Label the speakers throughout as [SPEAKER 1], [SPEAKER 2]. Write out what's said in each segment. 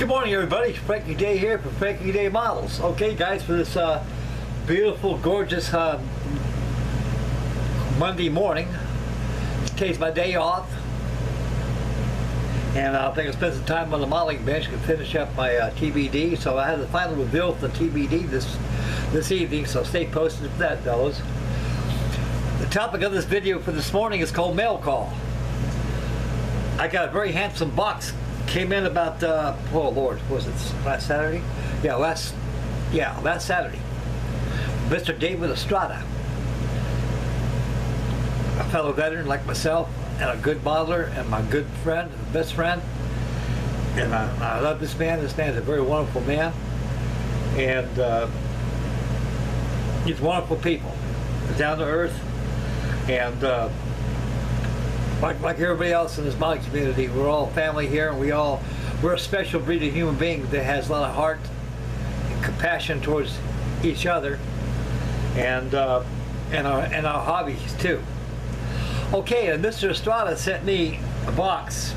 [SPEAKER 1] Good morning, everybody. Frankie Day here for Frankie Day Models. Okay, guys, for this beautiful, gorgeous Monday morning. Today's my day off, and I think I'll spend some time on the modeling bench and finish up my TBD. So I had the final reveal for the TBD this evening. So stay posted for that, fellas. The topic of this video for this morning is called mail call. I got a very handsome box. Came in about, oh Lord, was it last Saturday? Yeah, last Saturday. Mr. David Estrada, a fellow veteran like myself, and a good modeler, and my good friend, best friend. And I love this man. This man is a very wonderful man, and he's wonderful people, down to earth, and like everybody else in this modeling community, we're all family here, and we're a special breed of human being that has a lot of heart and compassion towards each other, and our hobbies too. Okay, and Mr. Estrada sent me a box,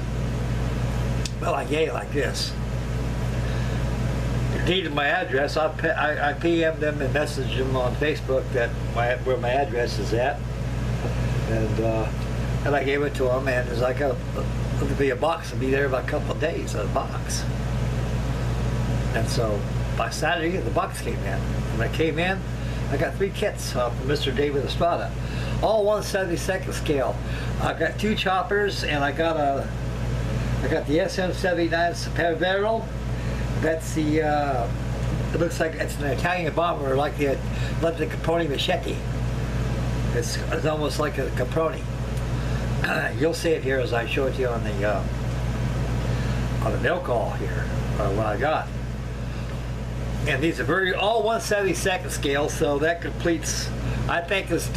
[SPEAKER 1] well, like this. He needed my address. I PM'd them and messaged them on Facebook that where my address is at, and I gave it to him, and it's like it'll be a box. It'll be there about a couple of days, a box. And so by Saturday, the box came in. When it came in, I got 3 kits from Mr. David Estrada, all 1/72 scale. I got 2 choppers, and I got the SM-79 Supervero. That's the it looks like it's an Italian bomber, like the Caproni Machete. It's almost like a Caproni. You'll see it here as I show it to you on the mail call here, what I got. And these are all 1/72 scale, so that completes. I think this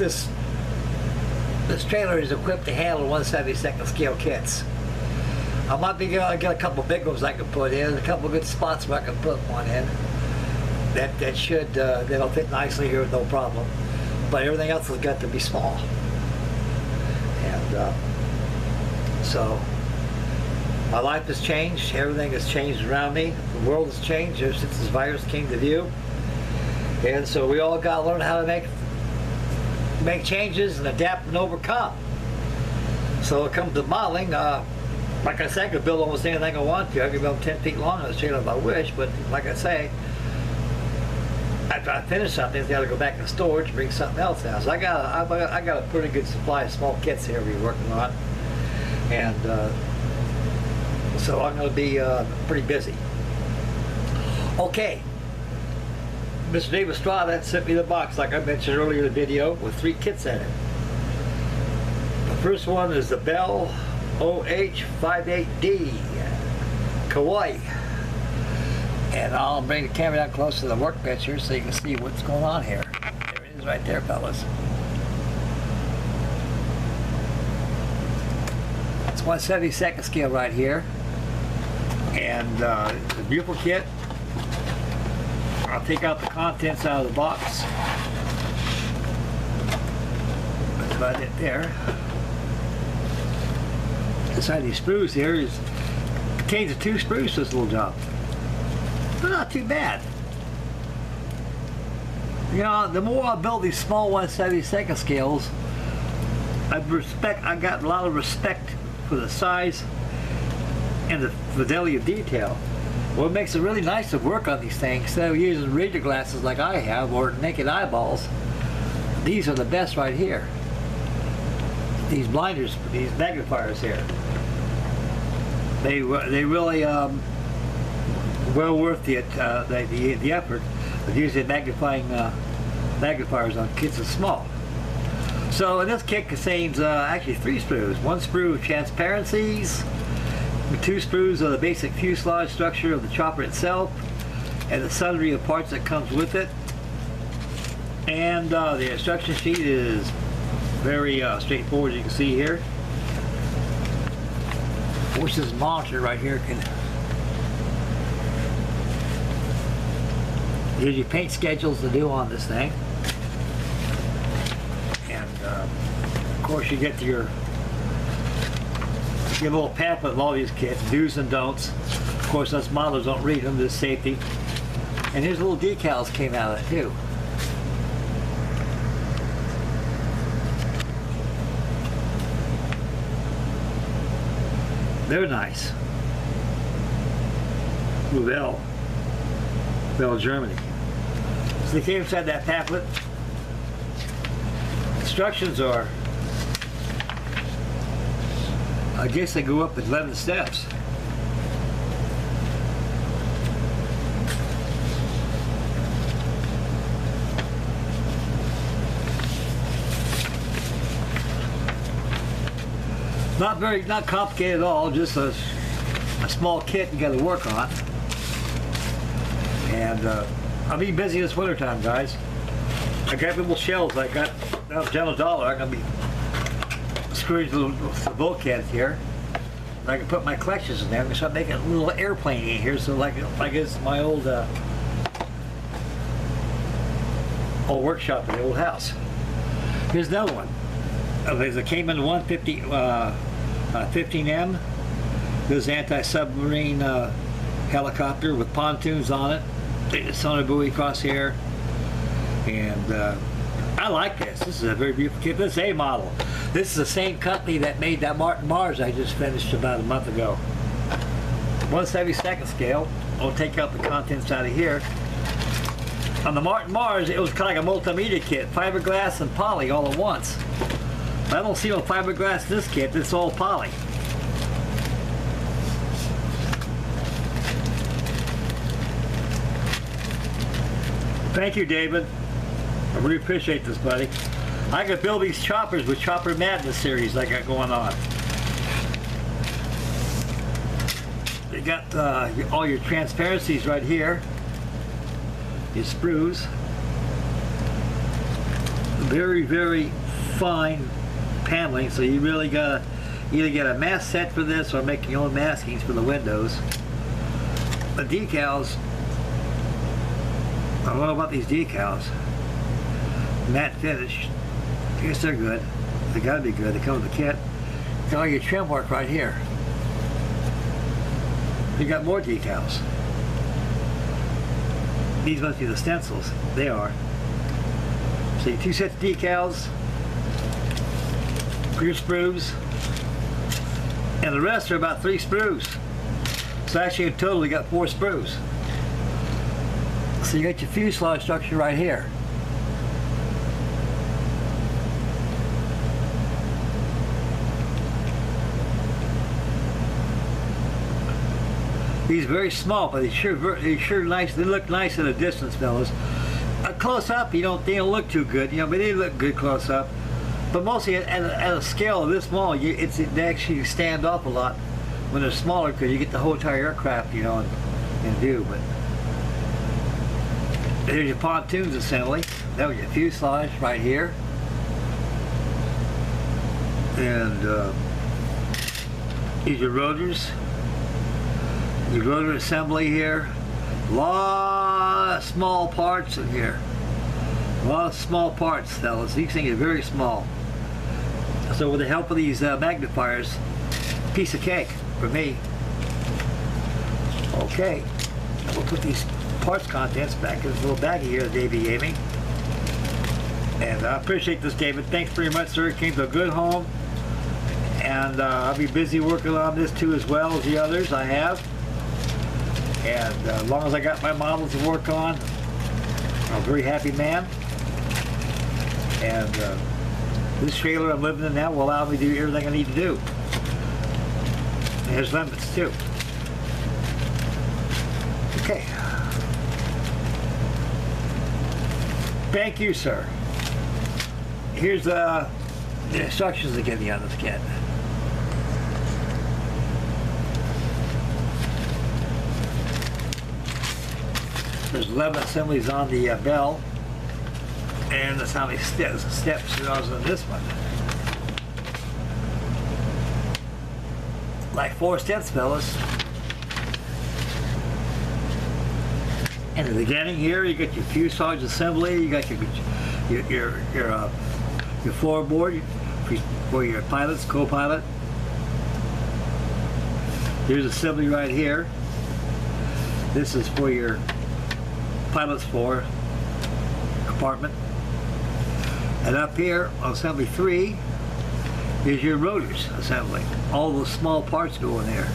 [SPEAKER 1] trailer is equipped to handle 1/72 scale kits. I might be gonna get a couple big ones I can put in, a couple good spots where I can put one in. That should that'll fit nicely here with no problem. But everything else has got to be small. And so my life has changed. Everything has changed around me. The world has changed ever since this virus came to view. And so we all got to learn how to make changes and adapt and overcome. So when it comes to modeling, like I said, I could build almost anything I want to. I could build 10 feet long on this trailer if I wish, but like I say, after I finish something, I've got to go back to storage and bring something else out. So I got a pretty good supply of small kits here we're working on, and so I'm going to be pretty busy. Okay, Mr. David Estrada sent me the box, like I mentioned earlier in the video, with 3 kits in it. The first one is the Bell OH58D KAWAII. And I'll bring the camera down close to the workbench here so you can see what's going on here. There it is right there, fellas. It's 1/72 scale right here. And it's a beautiful kit. I'll take out the contents out of the box. That's about it there. Inside these sprues here contains the 2 sprues for this little job. They're not too bad. You know, the more I build these small 1/72 scales, I got a lot of respect for the size and the fidelity of detail. What makes it really nice to work on these things, instead of using reader glasses like I have or naked eyeballs, these are the best right here. These blinders, these magnifiers here. They really well worth the effort of using magnifiers on kits that's small. So, and this kit contains actually 3 sprues. 1 sprue of transparencies, 2 sprues of the basic fuselage structure of the chopper itself, and the sundry of parts that comes with it. And the instruction sheet is very straightforward, as you can see here. Which this monitor right here gives you paint schedules to do on this thing, and of course you get your Give a little pamphlet of all these kits, do's and don'ts. Of course, us modelers don't read them, this safety. And here's little decals came out of it too. They're nice. Bell, Germany. So they came inside that pamphlet. Instructions are, I guess they go up 11 steps. Not complicated at all, just a small kit you got to work on. And I'll be busy this winter time, guys. I got little shells I got out of General Dollar. I'm gonna be screwing the bulkheads here. And I can put my collections in there. I'm gonna start making a little airplane in here, so like it's my old workshop in the old house. Here's another one. There's a CAMAN 150 15M. This is anti-submarine helicopter with pontoons on it. It's on a buoy across here. And I like this. This is a very beautiful kit. This is a model. This is the same company that made that Martin Mars I just finished about a month ago. 1/72 scale. I'll take out the contents out of here. On the Martin Mars, it was kind of like a multimedia kit, fiberglass and poly all at once. I don't see no fiberglass in this kit. It's all poly. Thank you, David. I really appreciate this, buddy. I could build these choppers with Chopper Madness series I got going on. You got all your transparencies right here. Your sprues. Very, very fine paneling, so you really gotta either get a mask set for this or make your own maskings for the windows. The decals, I don't know about these decals. Matte finish. I guess they're good. They gotta be good. They come with the kit. Got all your trim work right here. You got more decals. These must be the stencils. They are. So you 2 sets of decals for your sprues, and the rest are about 3 sprues. So actually in total you got 4 sprues. So you got your fuselage structure right here. These very small, but they're sure nice. They look nice at a distance, fellas. Close up, they don't look too good, but they look good close up. But mostly at a scale of this small, they actually stand off a lot when they're smaller because you get the whole entire aircraft, in view. But there's your pontoons assembly. That was your fuselage right here, and these are your rotors. Your rotor assembly here. A lot of small parts in here. A lot of small parts, fellas. These things are very small. So with the help of these magnifiers, piece of cake for me. Okay, we'll put these parts contents back in this little baggie here that Davey gave me. And I appreciate this, David. Thanks very much, sir. It came to a good home. And I'll be busy working on this too, as well as the others I have. And as long as I got my models to work on, I'm a very happy man. And this trailer I'm living in now will allow me to do everything I need to do. And there's limits too. Okay. Thank you, sir. Here's the instructions to give you on this kit. There's 11 assemblies on the bell, and that's how many steps there was in this one. Like 4 steps, fellas. In the beginning here, you got your fuselage assembly. You got your floorboard for your pilots, co-pilot. Here's assembly right here. This is for your pilot's floor compartment. And up here on assembly 3 is your rotors assembly. All those small parts go in there.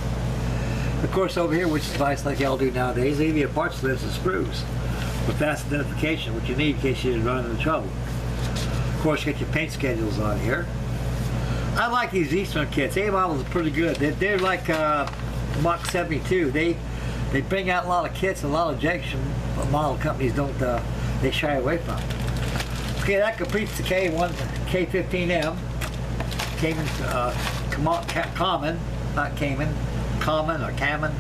[SPEAKER 1] Of course, over here, which is nice like y'all do nowadays, they give you a parts list of screws with fast identification, which you need in case you run into trouble. Of course, you get your paint schedules on here. I like these Eastern kits. A models are pretty good. They're like Mach 72. They bring out a lot of kits, a lot of injection model companies don't, they shy away from. Okay, that completes the K15M. CAMAN, not Cayman, CAMAN or CAMAN.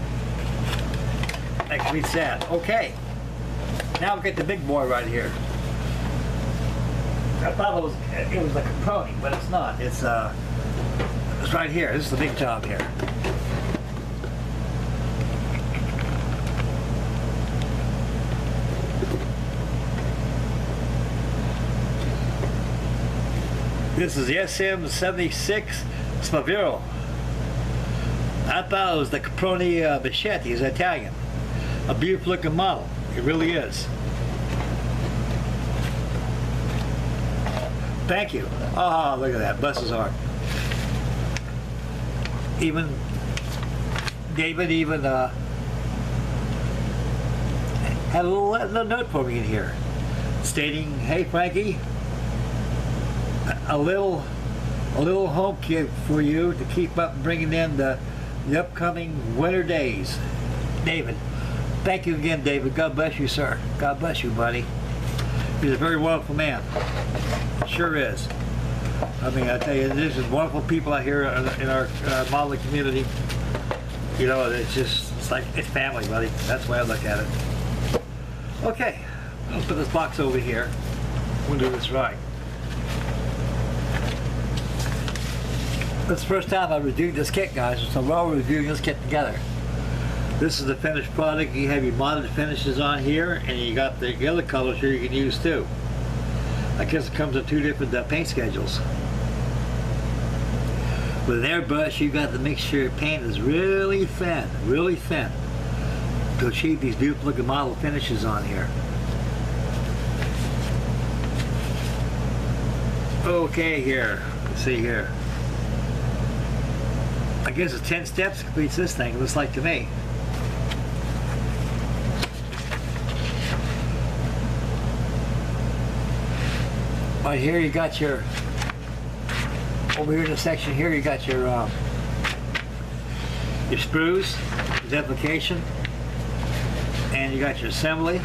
[SPEAKER 1] That completes that. Okay, now we get the big boy right here. I thought it was a component, but it's not. It's right here. This is the big job here. This is the SM76 Spavero. I thought it was the Caproni Bichetti. It's Italian. A beautiful looking model. It really is. Thank you. Oh, look at that. Bless his heart. Even David had a little note for me in here stating, "Hey Frankie, a little home kit for you to keep up and bringing in the upcoming winter days." David, thank you again, David. God bless you, sir. God bless you, buddy. He's a very wonderful man. Sure is. I mean, I tell you, there's just wonderful people out here in our modeling community. You know, it's like, it's family, buddy. That's the way I look at it. Okay, I'll put this box over here. We'll do this right. This is the first time I've reviewed this kit, guys, so we're all reviewing this kit together. This is the finished product. You have your modded finishes on here, and you got the other colors here you can use too. I guess it comes in 2 different paint schedules. With an airbrush, you got the mixture of paint is really thin to achieve these beautiful looking model finishes on here. Okay, here, let's see here. I guess it's 10 steps completes this thing, it looks like to me. Right here you got your, over here in the section here you got your sprues, your application, and you got your assembly.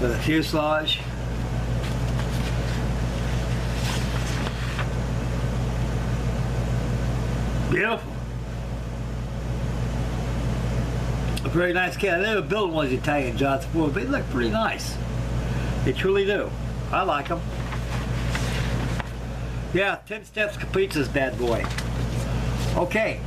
[SPEAKER 1] With a fuselage. Beautiful. A very nice kit. I never built one of these Italian jobs before, but they look pretty nice. They truly do. I like them. Yeah, 10 steps completes this bad boy. Okay.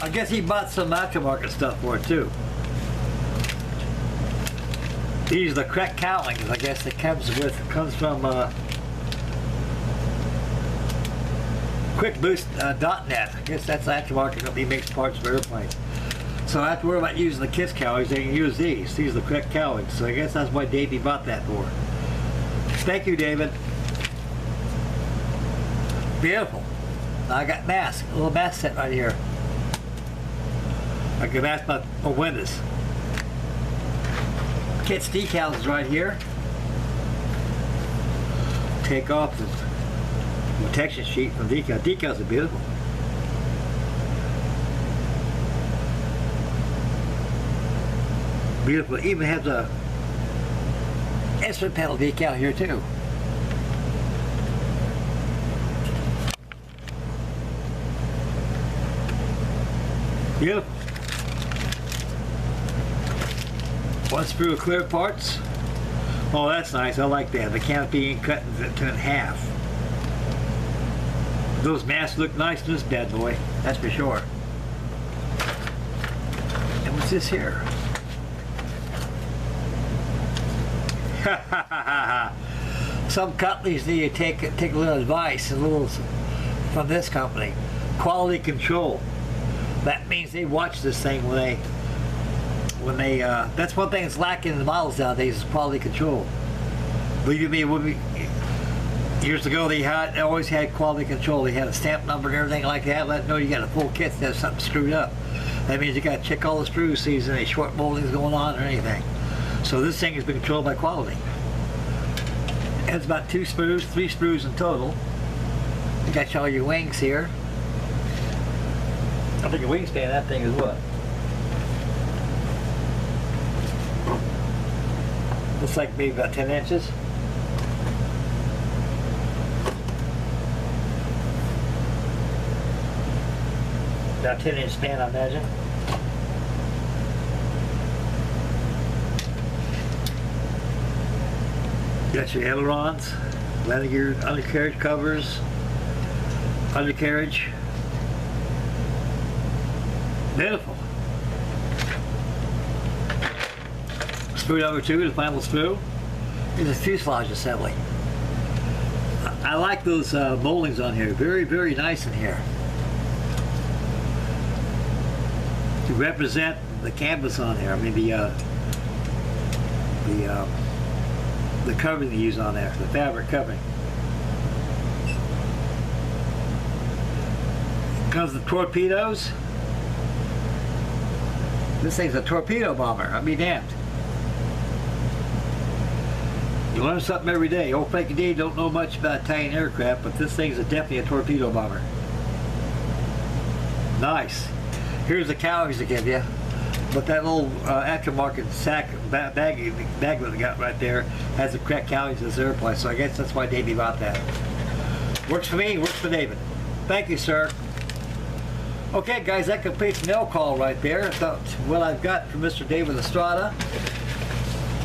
[SPEAKER 1] I guess he bought some aftermarket stuff for it too. These are the correct cowlings, I guess, that comes from QuickBoost.net. I guess that's the aftermarket company makes parts for airplanes. So I don't have to worry about using the KISS cowlings, they can use these. These are the correct cowlings. So I guess that's why Davey bought that for. Thank you, David. Beautiful. Now I got mask, a little mask set right here. I can mask my windows. Kit's decals is right here. Take off the protection sheet from decal. Decals are beautiful. Beautiful. It even has a instrument panel decal here too. Beautiful. One sprue of clear parts. Oh, that's nice. I like that. The canopy ain't cut in half. Those masks look nice in this bad boy. That's for sure. And what's this here? Some companies need to take a little advice, from this company. Quality control. That means they watch this thing when they that's one thing that's lacking in the models nowadays is quality control. Believe me, years ago they always had quality control. They had a stamp number and everything like that. Let them know you got a full kit that's something screwed up. That means you got to check all the screws, see if there's any short moldings going on or anything. So this thing has been controlled by quality. It has about 3 screws in total. You got all your wings here. I think the wingspan of that thing is what? Looks like maybe about 10 inches. About 10-inch span, I imagine. You got your ailerons, landing gear, undercarriage covers, undercarriage. Beautiful. Screw number 2, the final screw. Here's a fuselage assembly. I like those moldings on here. Very, very nice in here. To represent the canvas on there. I mean the covering they use on there, the fabric covering. Comes the torpedoes. This thing's a torpedo bomber. I'll be damned. You learn something every day. Old Frankie D don't know much about Italian aircraft, but this thing's definitely a torpedo bomber. Nice. Here's the KAWAII to give you. But that little aftermarket sack bag that we got right there has the correct KAWAII to this airplane, so I guess that's why Davey bought that. Works for me, works for David. Thank you, sir. Okay, guys, that completes the mail call right there. That's what I've got from Mr. David Estrada.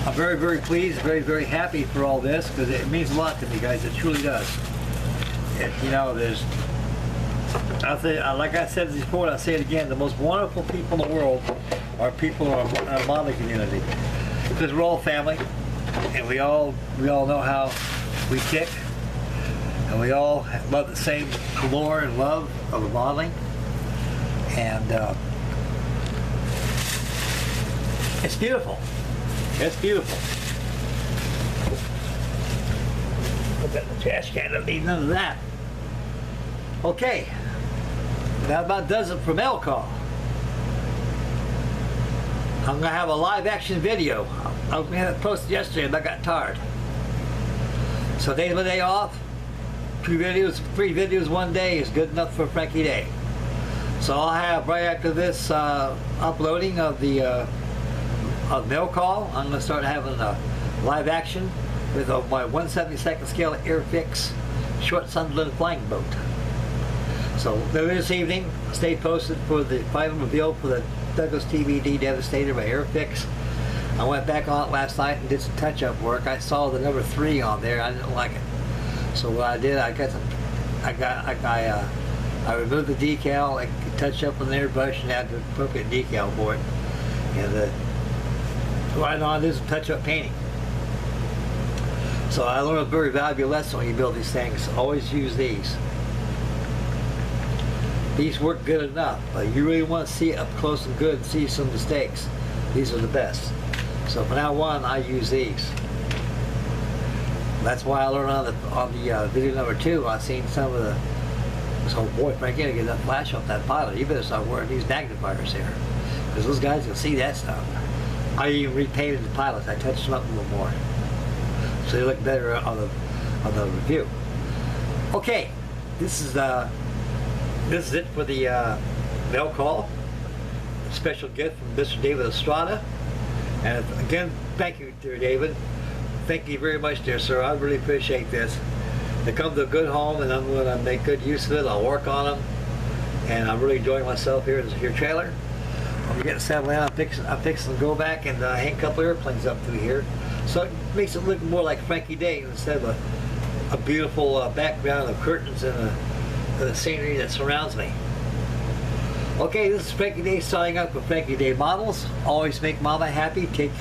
[SPEAKER 1] I'm very, very pleased, very, very happy for all this because it means a lot to me, guys. It truly does. You know, like I said before, I'll say it again, the most wonderful people in the world are people in our modeling community. Because we're all family, and we all know how we tick, and we all love the same lore and love of modeling. And it's beautiful. It's beautiful. Put that in the trash can. I don't need none of that. Okay. That about does it for mail call. I'm gonna have a live action video. I was gonna have it posted yesterday, but I got tired. So day of the day off. 3 videos one day is good enough for Frankie Day. So I'll have right after this uploading of the mail call, I'm going to start having a live action with my 1/72 scale Airfix short Sunderland flying boat. So this evening, stay posted for the final reveal for the Douglas TVD Devastator by Airfix. I went back on it last night and did some touch-up work. I saw the number 3 on there. I didn't like it. So what I did, I removed the decal, I touched up with an airbrush and added the appropriate decal for it. And what I know I do is touch-up painting. So I learned a very valuable lesson when you build these things. Always use these. These work good enough, but you really want to see it up close and good and see some mistakes. These are the best. So from now on, I use these. That's why I learned on the video number 2. I seen some of the. So boy, Frankie, I get that flash off that pilot. You better start wearing these magnifiers here, because those guys can see that stuff. I even repainted the pilots. I touched them up a little more, so they look better on the review. Okay, this is it for the mail call. A special gift from Mr. David Estrada. And again, thank you, dear David. Thank you very much, dear sir. I really appreciate this. They come to a good home, and I'm going to make good use of it. I'll work on them, and I'm really enjoying myself here in your trailer. I'm getting settled in. I'm fixing to go back and hang a couple airplanes up through here, so it makes it look more like Frankie Day instead of a beautiful background of curtains and the scenery that surrounds me. Okay, this is Frankie Day signing up for Frankie Day Models. Always make Mama happy. Take care.